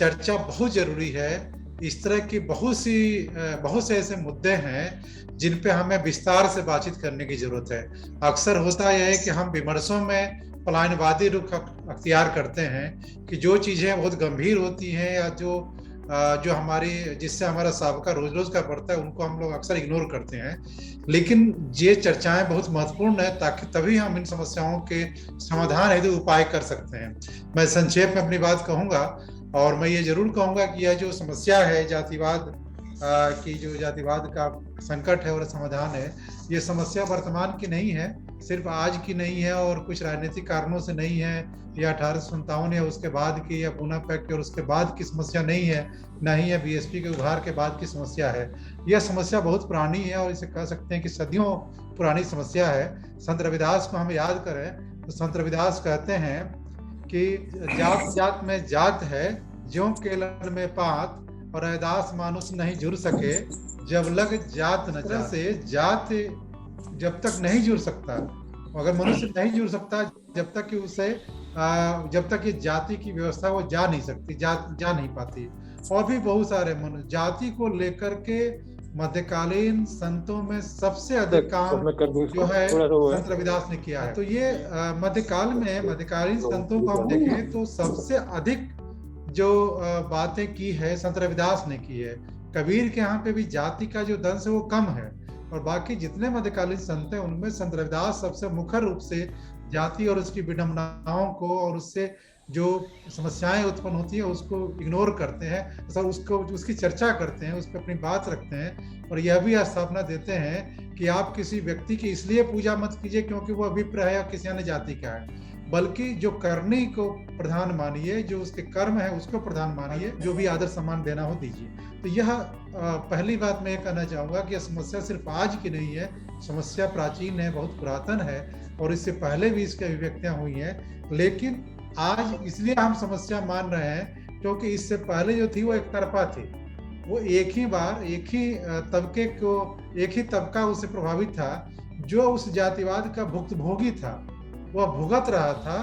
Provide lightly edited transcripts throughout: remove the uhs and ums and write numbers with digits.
चर्चा बहुत जरूरी है। इस तरह की बहुत से ऐसे मुद्दे हैं जिन पे हमें विस्तार से बातचीत करने की जरूरत है। अक्सर होता यह है कि हम विमर्शों में पलायनवादी रुख अख्तियार करते हैं कि जो चीजें बहुत गंभीर होती हैं या जो हमारी जिससे हमारा साबका रोज रोज का बढ़ता है उनको हम लोग अक्सर इग्नोर करते हैं। लेकिन ये चर्चाएं बहुत महत्वपूर्ण है ताकि तभी हम इन समस्याओं के समाधान हेतु उपाय कर सकते हैं। मैं संक्षेप में अपनी बात कहूंगा और मैं ये जरूर कहूंगा कि यह जो समस्या है जातिवाद की, जो जातिवाद का संकट है और समाधान है, ये समस्या वर्तमान की नहीं है, सिर्फ आज की नहीं है और कुछ राजनीतिक कारणों से नहीं है, या 1857 या उसके बाद की या पूना पैक्ट और उसके बाद की समस्या नहीं है, न ही है बीएसपी के उभार के बाद की समस्या है। यह समस्या बहुत पुरानी है और इसे कह सकते हैं कि सदियों पुरानी समस्या है। संत रविदास को हम याद करें तो संत रविदास कहते हैं कि जात जात में जात है, ज्यों केलन में पात, और रैदास मानुष नहीं जुड़ सके, जब लग जात न जात। से जात जब तक नहीं जुड़ सकता, अगर मनुष्य नहीं जुड़ सकता जब तक कि उसे जब तक ये जाति की व्यवस्था वो जा नहीं सकती, जा नहीं पाती। और भी बहुत सारे मनुष्य जाति को लेकर के मध्यकालीन संतों में सबसे अधिक काम जो है संत रविदास ने किया है। तो ये मध्यकालीन संतों को हम देखें तो सबसे अधिक जो बातें की है संत रविदास ने की है। कबीर के यहाँ पे भी जाति का जो दंश है वो कम है, और बाकी जितने मध्यकालीन संत हैं उनमें संत रविदास सबसे मुखर रूप से जाति और उसकी विडंबनाओं को और उससे जो समस्याएं उत्पन्न होती है उसको इग्नोर करते हैं, सर उसकी चर्चा करते हैं, उस पर अपनी बात रखते हैं, और यह भी स्थापना देते हैं कि आप किसी व्यक्ति की इसलिए पूजा मत कीजिए क्योंकि वो अभिप्राय है या किसी अन्य जाति का है, बल्कि जो करनी को प्रधान मानिए, जो उसके कर्म है उसको प्रधान मानिए, जो भी आदर सम्मान देना हो दीजिए। तो यह पहली बात मैं कहना चाहूँगा कि यह समस्या सिर्फ आज की नहीं है, समस्या प्राचीन है, बहुत पुरातन है, और इससे पहले भी इसकी अभिव्यक्तियाँ हुई हैं। लेकिन आज इसलिए हम समस्या मान रहे हैं क्योंकि इससे पहले जो थी वो एक तरफा थी, वो एक ही तबका उससे प्रभावित था, जो उस जातिवाद का भुक्तभोगी था, वह भुगत रहा था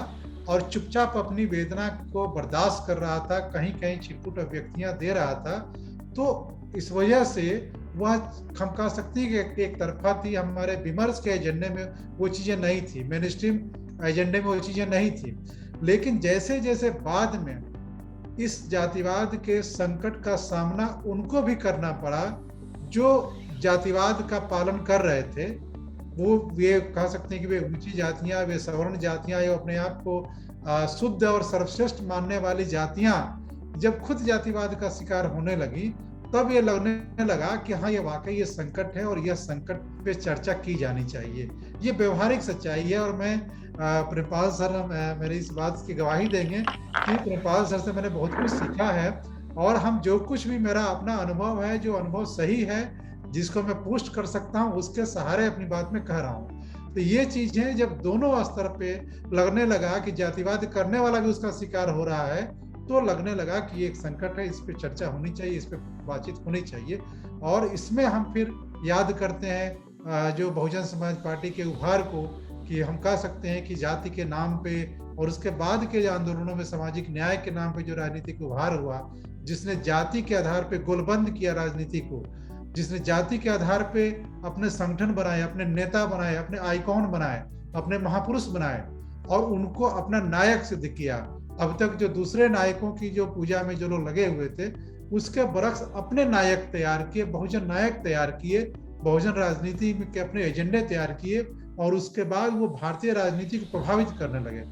और चुपचाप अपनी वेदना को बर्दाश्त कर रहा था, कहीं कहीं छिटपुट अभिव्यक्तियां दे रहा था। तो इस वजह से वह हम कह सकते हैं कि एक तरफा थी, हमारे विमर्श के एजेंडे में वो चीजें नहीं थी, मेन स्ट्रीम एजेंडे में वो चीजें नहीं थी। लेकिन जैसे जैसे बाद में इस जातिवाद के संकट का सामना उनको भी करना पड़ा जो जातिवाद का पालन कर रहे थे, वो ये कह सकते हैं कि वे ऊंची जातियां, वे सवर्ण जातियां, या अपने आप को शुद्ध और सर्वश्रेष्ठ मानने वाली जातियां जब खुद जातिवाद का शिकार होने लगी, तब ये लगने लगा कि हाँ ये वाकई ये संकट है और यह संकट पे चर्चा की जानी चाहिए। ये व्यवहारिक सच्चाई है, और मैं प्रेमपाल सर मेरी इस बात की गवाही देंगे कि प्रेमपाल सर से मैंने बहुत कुछ सीखा है, और हम जो कुछ भी मेरा अपना अनुभव है, जो अनुभव सही है, जिसको मैं पोस्ट कर सकता हूँ, उसके सहारे अपनी बात में कह रहा हूँ। तो ये चीजें जब दोनों स्तर पे लगने लगा कि जातिवाद करने वाला भी उसका शिकार हो रहा है, तो लगने लगा कि ये एक संकट है, इस पे चर्चा होनी चाहिए, इस पे बातचीत होनी चाहिए। और इसमें हम फिर याद करते हैं जो बहुजन समाज पार्टी के उभार को, कि हम कह सकते हैं कि जाति के नाम पे और उसके बाद के आंदोलनों में सामाजिक न्याय के नाम पे जो राजनीतिक उभार हुआ, जिसने जाति के आधार पे गोलबंद किया राजनीति को, जिसने जाति के आधार पे अपने संगठन बनाए, अपने नेता बनाए, अपने आइकॉन बनाए, अपने महापुरुष बनाए और उनको अपना नायक सिद्ध किया। अब तक जो दूसरे नायकों की जो पूजा में जो लोग लगे हुए थे, उसके बरक्स अपने नायक तैयार किए, बहुजन नायक तैयार किए, बहुजन राजनीति के अपने एजेंडे तैयार किए, और उसके बाद वो भारतीय राजनीति को प्रभावित करने लगे।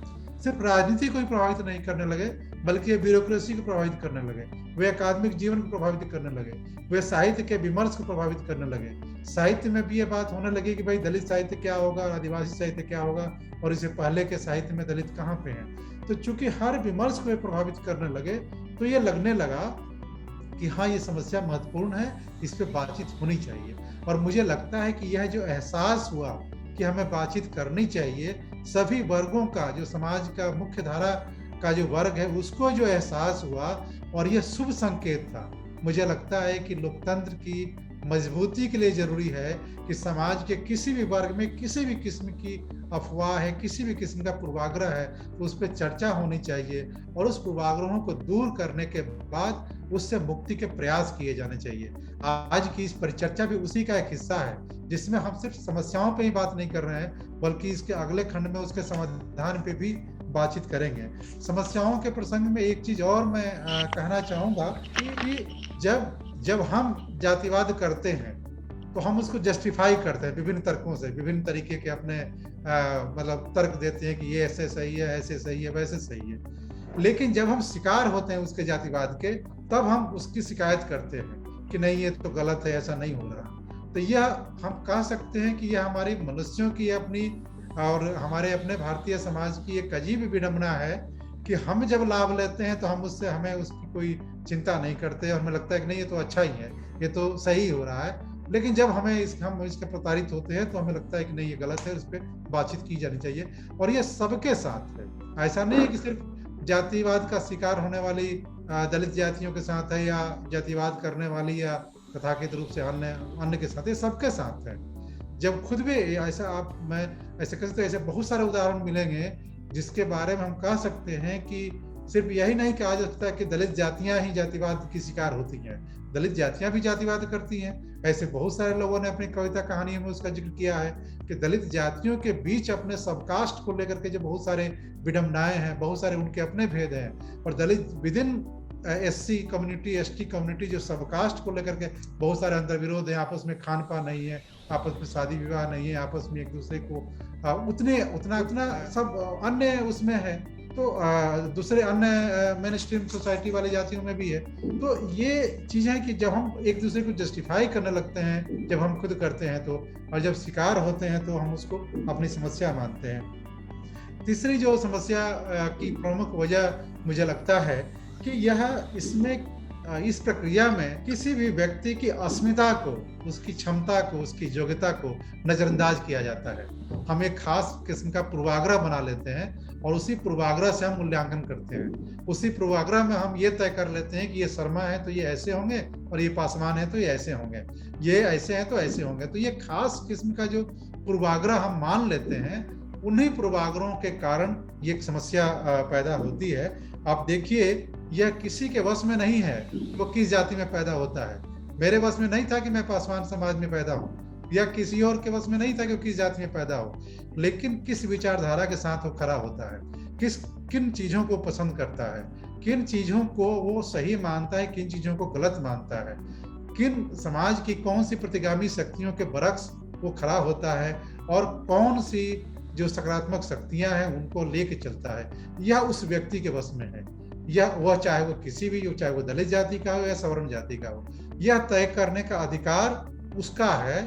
सिर्फ राजनीति को ही प्रभावित नहीं करने लगे, बल्कि ब्यूरोक्रेसी को प्रभावित करने लगे, वे अकादमिक जीवन को प्रभावित करने लगे, वे साहित्य के विमर्श को प्रभावित करने लगे। साहित्य में भी ये बात होने लगी कि भाई दलित साहित्य क्या होगा, आदिवासी साहित्य क्या होगा, और इससे पहले के साहित्य में दलित कहाँ पे हैं। तो चूंकि हर विमर्श को प्रभावित करने लगे, तो ये लगने लगा कि हाँ ये समस्या महत्वपूर्ण है, इस पे बातचीत होनी चाहिए। और मुझे लगता है कि यह जो एहसास हुआ कि हमें बातचीत करनी चाहिए, सभी वर्गों का, जो समाज का मुख्य धारा का जो वर्ग है उसको जो एहसास हुआ, और यह शुभ संकेत था। मुझे लगता है कि लोकतंत्र की मजबूती के लिए जरूरी है कि समाज के किसी भी वर्ग में किसी भी किस्म की अफवाह है, किसी भी किस्म का पूर्वाग्रह है, तो उस पर चर्चा होनी चाहिए और उस पूर्वाग्रहों को दूर करने के बाद उससे मुक्ति के प्रयास किए जाने चाहिए। आज की इस परिचर्चा भी उसी का एक हिस्सा है, जिसमें हम सिर्फ समस्याओं पे ही बात नहीं कर रहे हैं, बल्कि इसके अगले खंड में उसके समाधान पे भी बातचीत करेंगे। समस्याओं के प्रसंग में एक चीज और मैं कहना चाहूंगा कि जब हम जातिवाद करते हैं तो हम उसको जस्टिफाई करते हैं विभिन्न तर्कों से, विभिन्न तरीके के अपने मतलब तर्क देते हैं कि ये ऐसे सही है, ऐसे सही है, वैसे सही है। लेकिन जब हम शिकार होते हैं उसके जातिवाद के, तब हम उसकी शिकायत करते हैं कि नहीं ये तो गलत है, ऐसा नहीं हो रहा। तो यह हम कह सकते हैं कि यह हमारी मनुष्यों की अपनी और हमारे अपने भारतीय समाज की एक अजीब विडंबना है कि हम जब लाभ लेते हैं तो हमें उसकी कोई चिंता नहीं करते और हमें लगता है कि नहीं ये तो अच्छा ही है, ये तो सही हो रहा है। लेकिन जब हम इसके प्रताड़ित होते हैं तो हमें लगता है कि नहीं ये गलत है, उस पर बातचीत की जानी चाहिए। और ये सबके साथ है, ऐसा नहीं है कि सिर्फ जातिवाद का शिकार होने वाली दलित जातियों के साथ है या जातिवाद करने वाली या कथाकथित रूप से अन्य के साथ, ये सबके साथ है। जब खुद भी ऐसा मैं ऐसे कह सकते ऐसे बहुत सारे उदाहरण मिलेंगे जिसके बारे में हम कह सकते हैं कि सिर्फ यही नहीं कहा जा सकता कि दलित जातियां ही जातिवाद की शिकार होती हैं, दलित जातियां भी जातिवाद करती हैं। ऐसे बहुत सारे लोगों ने अपनी कविता कहानियों में उसका जिक्र किया है कि दलित जातियों के बीच अपने सबकास्ट को लेकर के जो बहुत सारे विडंबनाएं हैं, बहुत सारे उनके अपने भेद हैं। और Dalit within SC community, ST community जो सबकास्ट को लेकर के बहुत सारे अंतर विरोध है, आपस में खान पान नहीं है, आपस में शादी विवाह नहीं है, आपस में एक दूसरे को उतना सब अन्य उसमें है। तो दूसरे अन्य मेन स्ट्रीम सोसाइटी वाली जातियों में भी है। तो ये चीजें हैं कि जब हम एक दूसरे को जस्टिफाई करने लगते हैं, जब हम खुद करते हैं तो, और जब शिकार होते हैं तो हम उसको अपनी समस्या मानते हैं। तीसरी जो समस्या की प्रमुख वजह मुझे लगता है कि इस प्रक्रिया में किसी भी व्यक्ति की अस्मिता को, उसकी क्षमता को, उसकी योग्यता को नजरअंदाज किया जाता है। हम एक खास किस्म का पूर्वाग्रह बना लेते हैं और उसी पूर्वाग्रह से हम मूल्यांकन करते हैं। उसी पूर्वाग्रह में हम ये तय कर लेते हैं कि ये शर्मा है तो ये ऐसे होंगे और ये पासवान है तो ये ऐसे होंगे, ये ऐसे हैं तो ऐसे होंगे। तो ये खास किस्म का जो पूर्वाग्रह हम मान लेते हैं, उन्हीं पूर्वाग्रहों के कारण ये एक समस्या पैदा होती है। आप देखिए, यह किसी के वश में नहीं है वो किस जाति में पैदा होता है। मेरे वश में नहीं था कि मैं पासवान समाज में पैदा हूँ, या किसी और के वश में नहीं था कि वो किस जाति में पैदा हो, लेकिन किस विचारधारा के साथ वो खड़ा होता है, किन चीजों को पसंद करता है, किन चीजों को वो सही मानता है, किन चीजों को गलत मानता है, किन समाज की कौन सी प्रतिगामी शक्तियों के बरक्स वो खड़ा होता है और कौन सी जो सकारात्मक शक्तियां हैं उनको लेके चलता है, यह उस व्यक्ति के वश में है। या वह चाहे वो किसी भी, चाहे वो दलित जाति का हो या सवर्ण जाति का हो, यह तय करने का अधिकार उसका है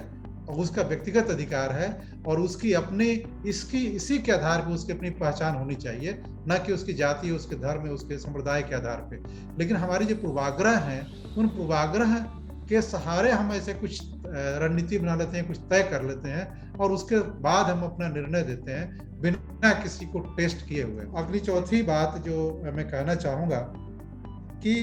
और उसका व्यक्तिगत अधिकार है। और उसकी अपनी इसी के आधार पर उसकी अपनी पहचान होनी चाहिए, न कि उसकी जाति, उसके धर्म, उसके संप्रदाय के आधार पे। लेकिन हमारे जो पूर्वाग्रह हैं, उन पूर्वाग्रह के सहारे हम ऐसे कुछ रणनीति बना लेते हैं, कुछ तय कर लेते हैं और उसके बाद हम अपना निर्णय देते हैं बिना किसी को टेस्ट किए हुए। अगली चौथी बात जो मैं कहना चाहूँगा कि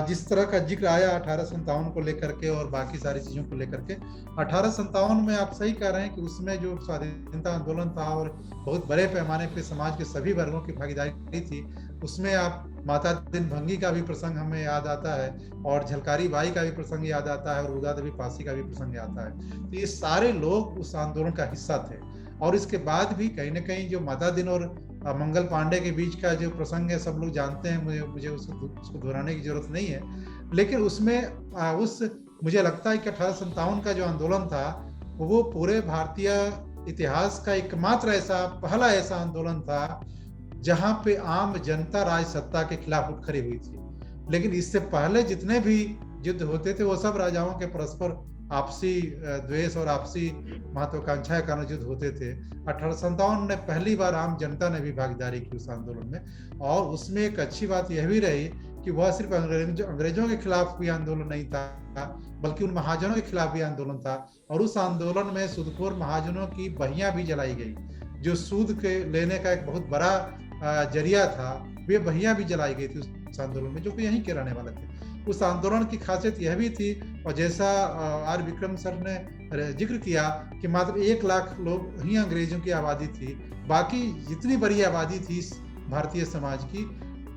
जिस तरह का जिक्र आया 1857 को लेकर के और बाकी सारी चीज़ों को लेकर के, 1857 में आप सही कह रहे हैं कि उसमें जो स्वाधीनता आंदोलन था और बहुत बड़े पैमाने पे समाज के सभी वर्गों की भागीदारी थी, उसमें आप माता दिनभंगी का भी प्रसंग हमें याद आता है और झलकारी बाई का भी प्रसंग याद आता है और उदा देवी पासी का भी प्रसंग आता है। तो ये सारे लोग उस आंदोलन का हिस्सा थे। और इसके बाद भी कहीं ना कहीं जो माता दिन और मंगल पांडे के बीच का जो प्रसंग है सब लोग जानते हैं, मुझे उसको दोहराने की जरूरत नहीं है। लेकिन उसमें मुझे लगता है कि 1857 का जो आंदोलन था वो पूरे भारतीय इतिहास का एकमात्र पहला ऐसा आंदोलन था जहां पे आम जनता राज सत्ता के खिलाफ उठ खड़ी हुई थी। लेकिन इससे पहले जितने भी युद्ध होते थे वो सब राजाओं के परस्पर आपसी द्वेष और आपसी महत्वाकांक्षा के कारण युद्ध होते थे। 1857 में पहली बार आम जनता ने भी भागीदारी की उस आंदोलन में। और उसमें एक अच्छी बात यह भी रही कि वह सिर्फ अंग्रेजों के खिलाफ भी आंदोलन नहीं था, बल्कि उन महाजनों के खिलाफ भी आंदोलन था। और उस आंदोलन में सूदखोर महाजनों की बहियां भी जलाई गई, जो सूद के लेने का एक बहुत बड़ा जरिया था, वे बहियां भी जलाई गई थी उस आंदोलन में, जो कि यहीं के रहने वाले थे। उस आंदोलन की खासियत यह भी थी, और जैसा आर विक्रम सर ने जिक्र किया कि मात्र 1 लाख लोग ही अंग्रेजों की आबादी थी, बाकी जितनी बड़ी आबादी थी भारतीय समाज की,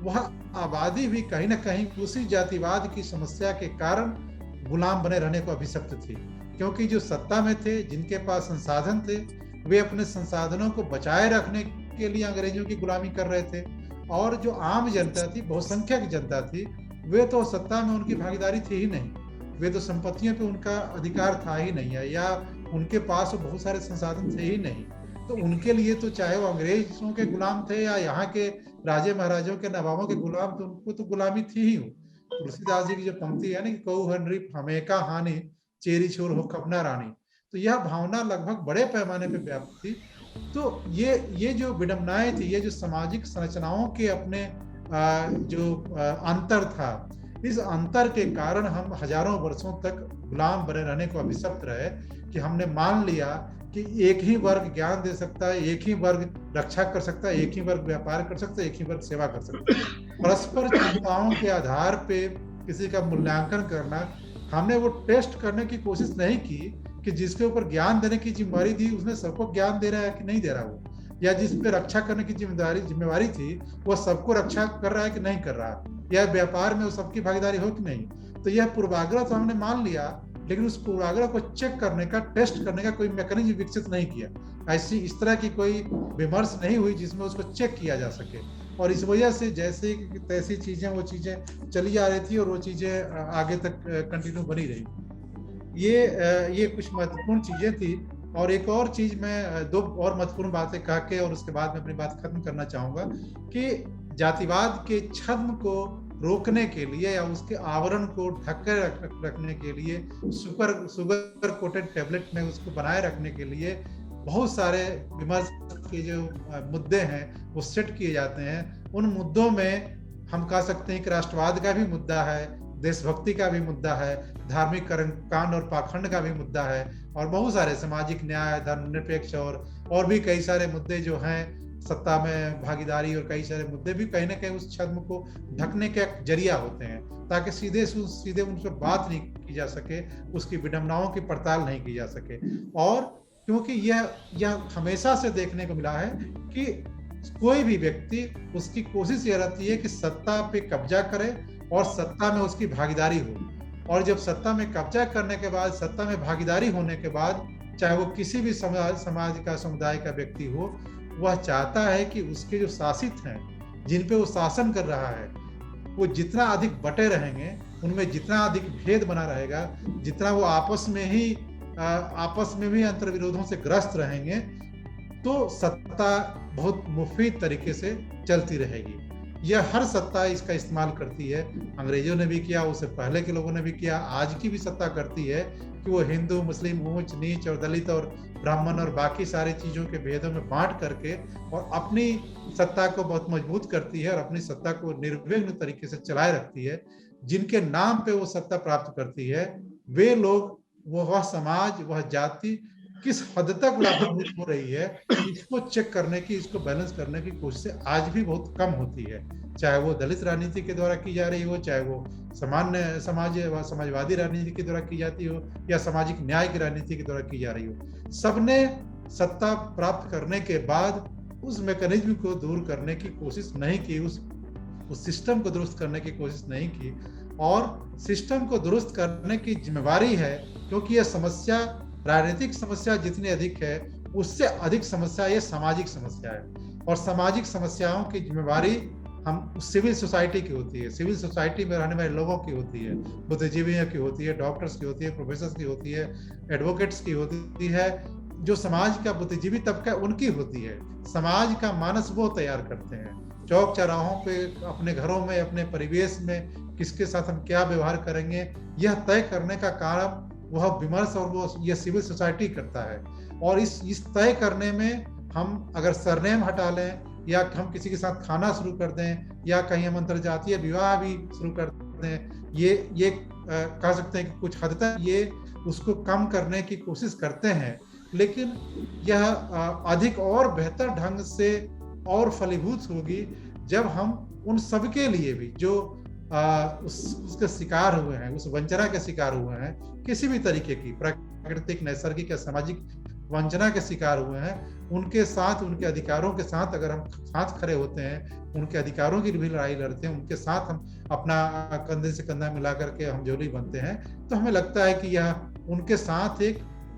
वह आबादी भी कहीं ना कहीं उसी जातिवाद की समस्या के कारण गुलाम बने रहने को अभिशप्त थी। क्योंकि जो सत्ता में थे, जिनके पास संसाधन थे, वे अपने संसाधनों को बचाए रखने के लिए अंग्रेजों की गुलामी कर रहे थे, और जो आम जनता थी, बहुसंख्यक जनता थी, वे तो सत्ता में उनकी भागीदारी थी ही नहीं, वे तो संपत्तियों पे उनका अधिकार था ही नहीं है, या उनके पास बहुत सारे संसाधन थे ही नहीं। तो उनके लिए तो चाहे वो अंग्रेजों के गुलाम थे या यहाँ के राजे महाराजों के नवाबों के गुलाम, तो उनको तो गुलामी थी ही। तुलसीदास जी की जो पंक्ति है ना कि कऊ हनरी हमेका हानि चेरी छोर हो खपना रानी, तो यह भावना लगभग बड़े पैमाने पर व्याप्त थी। तो ये जो विडंबनाएं थी, ये जो सामाजिक संरचनाओं के अपने जो अंतर था, इस अंतर के कारण हम हजारों वर्षों तक गुलाम बने रहने को अभिशप्त रहे, कि हमने मान लिया कि एक ही वर्ग ज्ञान दे सकता है, एक ही वर्ग रक्षा कर सकता है, एक ही वर्ग व्यापार कर सकता है, एक ही वर्ग सेवा कर सकता है। परस्पर क्षमताओं के आधार पे किसी का मूल्यांकन करना, हमने वो टेस्ट करने की कोशिश नहीं की कि जिसके ऊपर ज्ञान देने की जिम्मेवारी थी उसने सबको ज्ञान दे रहा है कि नहीं दे रहा वो, या जिस पे रक्षा करने की जिम्मेवारी थी वो सबको रक्षा कर रहा है कि नहीं कर रहा, या व्यापार में वो सबकी भागीदारी हो कि नहीं। तो यह पूर्वाग्रह तो हमने मान लिया, लेकिन उस पूर्वाग्रह को चेक करने का, टेस्ट करने का कोई मैकेनिज्म विकसित नहीं किया। इस तरह की कोई विमर्श नहीं हुई जिसमें उसको चेक किया जा सके, और इस वजह से जैसे तैसी चीजें, वो चीजें चली आ रही थी और वो चीजें आगे तक कंटिन्यू बनी रही। ये कुछ महत्वपूर्ण चीजें थी। और एक और चीज, मैं 2 और महत्वपूर्ण बातें कह के और उसके बाद मैं अपनी बात खत्म करना चाहूंगा कि जातिवाद के छद्म को रोकने के लिए या उसके आवरण को ढक कर रखने के लिए, शुगर कोटेड टेबलेट में उसको बनाए रखने के लिए बहुत सारे विमर्श के जो मुद्दे हैं वो सेट किए जाते हैं। उन मुद्दों में हम कह सकते हैं कि राष्ट्रवाद का भी मुद्दा है, देशभक्ति का भी मुद्दा है, धार्मिक कर्मकांड और पाखंड का भी मुद्दा है, और बहुत सारे सामाजिक न्याय, धर्मनिरपेक्ष और भी कई सारे मुद्दे जो हैं, सत्ता में भागीदारी और कई सारे मुद्दे भी कहीं ना कहीं उस छद्म को ढकने का एक जरिया होते हैं, ताकि सीधे उन पर बात नहीं की जा सके, उसकी विडंबनाओं की पड़ताल नहीं की जा सके। और क्योंकि यह हमेशा से देखने को मिला है कि कोई भी व्यक्ति, उसकी कोशिश यह रहती है कि सत्ता पे कब्जा करे और सत्ता में उसकी भागीदारी हो। और जब सत्ता में कब्जा करने के बाद, सत्ता में भागीदारी होने के बाद, चाहे वो किसी भी समाज का, समुदाय का व्यक्ति हो, वह चाहता है कि उसके जो शासित हैं, जिन पे वो शासन कर रहा है, वो जितना अधिक बटे रहेंगे, उनमें जितना अधिक भेद बना रहेगा, जितना वो आपस में भी अंतर्विरोधों से ग्रस्त रहेंगे, तो सत्ता बहुत मुफीद तरीके से चलती रहेगी। यह हर सत्ता इसका इस्तेमाल करती है। अंग्रेजों ने भी किया, उससे पहले के लोगों ने भी किया, आज की भी सत्ता करती है कि वो हिंदू, मुस्लिम, ऊंच नीच और दलित और ब्राह्मण और बाकी सारी चीजों के भेदों में बांट करके और अपनी सत्ता को बहुत मजबूत करती है और अपनी सत्ता को निर्विघ्न तरीके से चलाए रखती है। जिनके नाम पे वो सत्ता प्राप्त करती है, वे लोग, वह समाज, वह जाति किस हद तक लाभप्रद हो रही है, इसको चेक करने की, इसको बैलेंस करने की कोशिश आज भी बहुत कम होती है। चाहे वो दलित राजनीति के द्वारा की जा रही हो, चाहे वो सामान्य समाजवादी राजनीति के द्वारा की जाती हो, या सामाजिक न्याय की राजनीति के द्वारा की जा रही हो। सबने सत्ता प्राप्त करने के बाद उस मैकेनिज्म को दूर करने की कोशिश नहीं की, उस सिस्टम को दुरुस्त करने की कोशिश नहीं की। और सिस्टम को दुरुस्त करने की जिम्मेवारी है, क्योंकि यह समस्या, राजनीतिक समस्या जितनी अधिक है, उससे अधिक समस्या ये सामाजिक समस्या है। और सामाजिक समस्याओं की जिम्मेवारी हम सिविल सोसाइटी की होती है, सिविल सोसाइटी में रहने वाले लोगों की होती है, बुद्धिजीवियों की होती है, डॉक्टर्स की होती है, प्रोफेसर्स की होती है, एडवोकेट्स की होती है। जो समाज का बुद्धिजीवी तबका उनकी होती है। समाज का मानस वो तैयार करते हैं। चौक चौराहों पे, अपने घरों में, अपने परिवेश में किसके साथ हम क्या व्यवहार करेंगे, यह तय करने का काम वह विमर्श और वो ये सिविल सोसाइटी करता है। और इस तय करने में हम अगर सरनेम हटा लें, या हम किसी के साथ खाना शुरू कर दें, या कहीं हम अंतरजातीय विवाह भी शुरू कर दें, ये कह सकते हैं कि कुछ हद तक ये उसको कम करने की कोशिश करते हैं। लेकिन यह अधिक और बेहतर ढंग से और फलीभूत होगी जब हम उन सबके लिए भी, जो उसके शिकार हुए हैं, उस वंचना के शिकार हुए हैं, किसी भी तरीके की प्राकृतिक, नैसर्गिक या सामाजिक वंचना के शिकार हुए हैं, उनके साथ, उनके अधिकारों के साथ अगर हम साथ खड़े होते हैं, उनके अधिकारों की भी लड़ाई लड़ते हैं, उनके साथ हम अपना कंधे से कंधा मिला करके हम जोली बनते हैं, तो हमें लगता है कि यह उनके साथ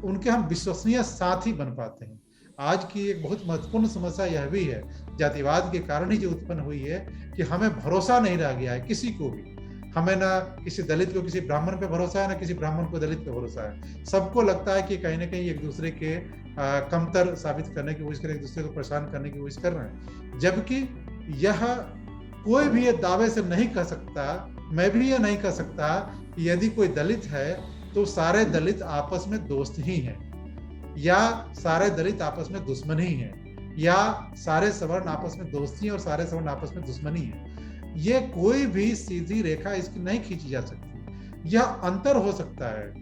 उनके हम विश्वसनीय साथी बन पाते हैं। आज की एक बहुत महत्वपूर्ण समस्या यह भी है, जातिवाद के कारण ही जो उत्पन्न हुई है, कि हमें भरोसा नहीं रह गया है किसी को भी। हमें ना किसी दलित को किसी ब्राह्मण पे भरोसा है, ना किसी ब्राह्मण को दलित पे भरोसा है। सबको लगता है कि कहीं ना कहीं एक दूसरे के कमतर साबित करने की कोशिश कर, एक दूसरे को परेशान करने की कोशिश कर रहे हैं। जबकि यह कोई भी ये दावे से नहीं कह सकता, मैं भी ये नहीं कह सकता कि यदि कोई दलित है तो सारे दलित आपस में दोस्त ही हैं, या सारे दलित आपस में दुश्मन ही हैं, या सारे सवर्ण आपस में दोस्ती और सारे सवर्ण आपस में दुश्मनी है। ये कोई भी सीधी रेखा इसकी नहीं खींची जा सकती। यह अंतर हो सकता है,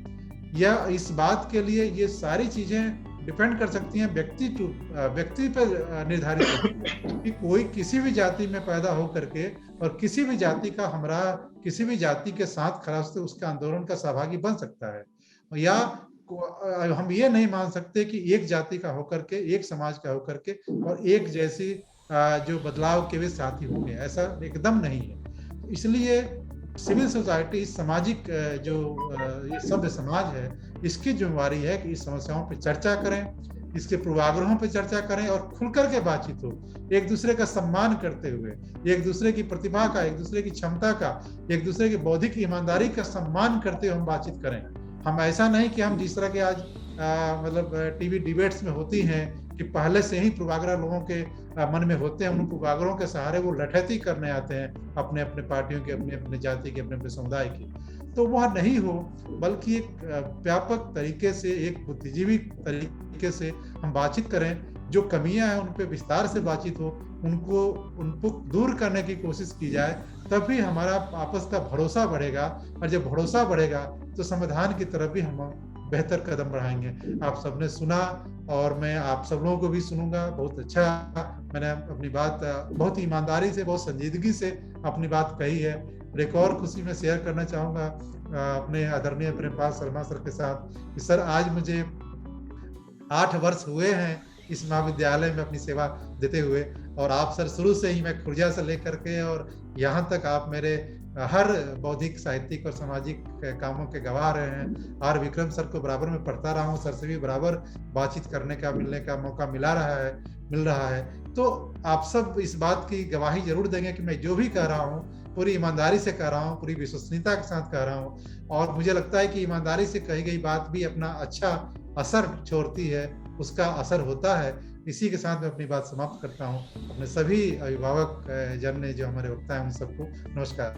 या इस बात के लिए ये सारी चीजें डिपेंड कर सकती हैं व्यक्ति पर निर्धारित है कि कोई किसी भी जाति में पैदा हो करके और किसी भी जाति का हमरा, किसी भी जाति के साथ खड़ा होकर उसके आंदोलन का सहभागी बन सकता है। या हम ये नहीं मान सकते कि एक जाति का होकर के, एक समाज का होकर के और एक जैसी जो बदलाव के वे साथी होंगे, ऐसा एकदम नहीं है। इसलिए सिविल सोसाइटी, सामाजिक जो ये सभ्य समाज है, इसकी जिम्मेवारी है कि इस समस्याओं पर चर्चा करें, इसके पूर्वाग्रहों पर चर्चा करें और खुलकर के बातचीत हो, एक दूसरे का सम्मान करते हुए, एक दूसरे की प्रतिभा का, एक दूसरे की क्षमता का, एक दूसरे की बौद्धिक ईमानदारी का सम्मान करते हुए हम बातचीत करें। हम ऐसा नहीं कि हम जिस तरह के आज मतलब टीवी डिबेट्स में होती हैं कि पहले से ही पूर्वाग्रह लोगों के मन में होते हैं, उन पूर्वाग्रहों के सहारे वो लठैती करने आते हैं अपने अपने पार्टियों के, अपने अपने जाति के, अपने अपने समुदाय की। तो वह नहीं हो, बल्कि एक व्यापक तरीके से, एक बुद्धिजीवी तरीके से हम बातचीत करें, जो कमियां हैं उन पर विस्तार से बातचीत हो, उनको दूर करने की कोशिश की जाए, तभी हमारा आपस का भरोसा बढ़ेगा। और जब भरोसा बढ़ेगा तो समाधान की तरफ भी हम बेहतर कदम बढ़ाएंगे। आप सबने सुना और मैं आप सब लोगों को भी सुनूंगा। बहुत अच्छा, मैंने अपनी बात बहुत ईमानदारी से, बहुत संजीदगी से अपनी बात कही है। एक और खुशी में शेयर करना चाहूँगा अपने आदरणीय प्रेमपाल शर्मा सर के साथ कि सर, आज मुझे 8 वर्ष हुए हैं इस महाविद्यालय में अपनी सेवा देते हुए, और आप सर शुरू से ही, मैं खुर्जा से लेकर के और यहाँ तक आप मेरे हर बौद्धिक, साहित्यिक और सामाजिक कामों के गवाह रहे हैं। आर विक्रम सर को बराबर में पढ़ता रहा हूँ, सर से भी बराबर बातचीत करने का, मिलने का मौका मिल रहा है। तो आप सब इस बात की गवाही जरूर देंगे कि मैं जो भी कह रहा हूँ पूरी ईमानदारी से कह रहा हूँ, पूरी विश्वसनीयता के साथ कह रहा हूँ, और मुझे लगता है कि ईमानदारी से कही गई बात भी अपना अच्छा असर छोड़ती है, उसका असर होता है। इसी के साथ मैं अपनी बात समाप्त करता हूँ। अपने सभी अभिभावक जन ने, जो हमारे वक्ता हैं, उन सबको नमस्कार।